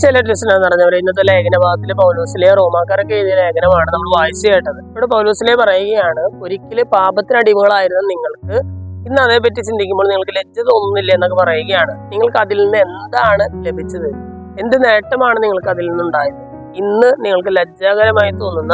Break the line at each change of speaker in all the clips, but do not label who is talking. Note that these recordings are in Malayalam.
ചില ലിസ്റ്റിനെന്ന് പറഞ്ഞവർ ഇന്നത്തെ ലേഖന ഭാഗത്തിൽ പൗലോസിലെ റോമാക്കാരൊക്കെ എഴുതിയ ലേഖനമാണ് നമ്മൾ വായിച്ചു കേട്ടത്. ഇവിടെ പൗലോസിലെ പറയുകയാണ്, ഒരിക്കലും പാപത്തിന് അടിമകളായിരുന്ന നിങ്ങൾക്ക് ഇന്ന് അതേപറ്റി ചിന്തിക്കുമ്പോൾ നിങ്ങൾക്ക് ലജ്ജ തോന്നുന്നില്ല എന്നൊക്കെ പറയുകയാണ്. നിങ്ങൾക്ക് അതിൽ നിന്ന് എന്താണ് ലഭിച്ചത്? എന്ത് നേട്ടമാണ് നിങ്ങൾക്ക് അതിൽ നിന്നുണ്ടായത്? ഇന്ന് നിങ്ങൾക്ക് ലജ്ജാകരമായി തോന്നുന്ന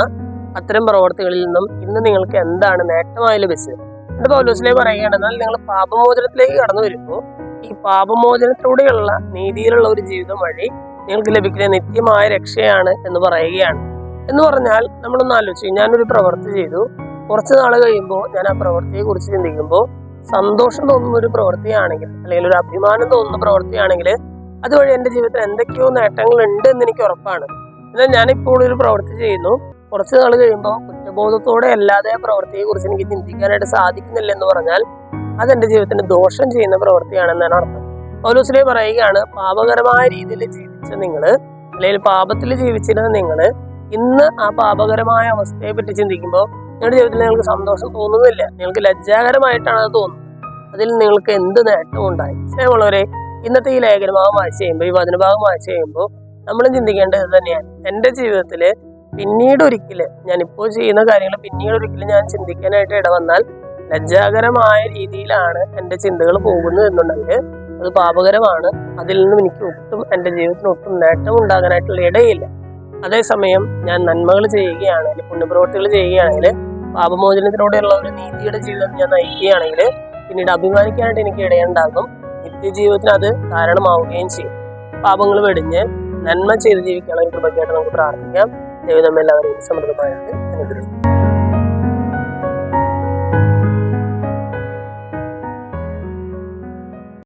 അത്തരം പ്രവർത്തികളിൽ നിന്നും ഇന്ന് നിങ്ങൾക്ക് എന്താണ് നേട്ടമായി ലഭിച്ചത്? എന്നിട്ട് പൗലോസിലെ പറയുകയാണ്, എന്നാൽ നിങ്ങൾ പാപമോചനത്തിലേക്ക് കടന്നു വരുമ്പോൾ ഈ പാപമോചനത്തിലൂടെയുള്ള നീതിയിലുള്ള ഒരു ജീവിതം വഴി നിങ്ങൾക്ക് ലഭിക്കുന്ന നിത്യമായ രക്ഷയാണ് എന്ന് പറയുകയാണ്. എന്ന് പറഞ്ഞാൽ നമ്മളൊന്ന് ആലോചിച്ചു, ഞാനൊരു പ്രവൃത്തി ചെയ്തു, കുറച്ച് നാൾ കഴിയുമ്പോൾ ഞാൻ ആ പ്രവൃത്തിയെ കുറിച്ച് ചിന്തിക്കുമ്പോൾ സന്തോഷം തോന്നുന്ന ഒരു പ്രവൃത്തിയാണെങ്കിൽ, അല്ലെങ്കിൽ ഒരു അഭിമാനം തോന്നുന്ന പ്രവൃത്തിയാണെങ്കിൽ അതുവഴി എൻ്റെ ജീവിതത്തിൽ എന്തൊക്കെയോ നേട്ടങ്ങൾ ഉണ്ട് എന്ന് എനിക്ക് ഉറപ്പാണ്. എന്നാൽ ഞാനിപ്പോൾ ഒരു പ്രവൃത്തി ചെയ്യുന്നു, കുറച്ച് നാൾ കഴിയുമ്പോൾ കുറ്റബോധത്തോടെ അല്ലാതെ ആ പ്രവൃത്തിയെ കുറിച്ച് എനിക്ക് ചിന്തിക്കാനായിട്ട് സാധിക്കുന്നില്ല എന്ന് പറഞ്ഞാൽ അതെന്റെ ജീവിതത്തിന് ദോഷം ചെയ്യുന്ന പ്രവൃത്തിയാണെന്നാണ് അർത്ഥം. പൗലോസിലെ പറയുകയാണ്, പാപകരമായ രീതിയിൽ ജീവിച്ച നിങ്ങള്, അല്ലെങ്കിൽ പാപത്തിൽ ജീവിച്ചിരുന്ന നിങ്ങള് ഇന്ന് ആ പാപകരമായ അവസ്ഥയെ പറ്റി ചിന്തിക്കുമ്പോൾ നിങ്ങളുടെ ജീവിതത്തിൽ നിങ്ങൾക്ക് സന്തോഷം തോന്നുന്നില്ല, നിങ്ങൾക്ക് ലജ്ജാകരമായിട്ടാണ് അത് തോന്നുന്നത്. അതിൽ നിങ്ങൾക്ക് എന്ത് നേട്ടവും ഉണ്ടായി? സ്നേഹമുള്ളവരെ, ഇന്നത്തെ ഈ ലേഖനഭാഗം വായിച്ചു കഴിയുമ്പോൾ, ഈ വചനഭാഗം വായിച്ചു കഴിയുമ്പോൾ നമ്മളും ചിന്തിക്കേണ്ടത് തന്നെയാണ്. എൻ്റെ ജീവിതത്തില് പിന്നീട് ഒരിക്കല് ഞാൻ ഇപ്പോൾ ചെയ്യുന്ന കാര്യങ്ങൾ പിന്നീട് ഒരിക്കലും ഞാൻ ചിന്തിക്കാനായിട്ട് ഇടവന്നാൽ ലജ്ജാകരമായ രീതിയിലാണ് എൻ്റെ ചിന്തകൾ പോകുന്നത് എന്നുണ്ടെങ്കിൽ അത് പാപകരമാണ്. അതിൽ നിന്നും എനിക്ക് ഒട്ടും എൻ്റെ ജീവിതത്തിന് ഒട്ടും നേട്ടം ഉണ്ടാകാനായിട്ടുള്ള ഇടയില്ല. അതേസമയം ഞാൻ നന്മകൾ ചെയ്യുകയാണെങ്കിൽ, പുണ്യപ്രവൃത്തികൾ ചെയ്യുകയാണെങ്കിൽ, പാപമോചനത്തിലൂടെയുള്ള ഒരു നീതിയുടെ ജീവിതം ഞാൻ നയിക്കുകയാണെങ്കിൽ പിന്നീട് അഭിമാനിക്കാനായിട്ട് എനിക്ക് ഇടയുണ്ടാകും. നിത്യജീവിതത്തിന് അത് കാരണമാവുകയും ചെയ്യും. പാപങ്ങൾ വെടിഞ്ഞ് നന്മ ചെയ്ത് ജീവിക്കാനുള്ള ഒരു കൃപയ്ക്കായിട്ട് നമുക്ക് പ്രാർത്ഥിക്കാം. ദൈവം നമ്മെല്ലാവരെയും സമൃദ്ധമായിട്ട്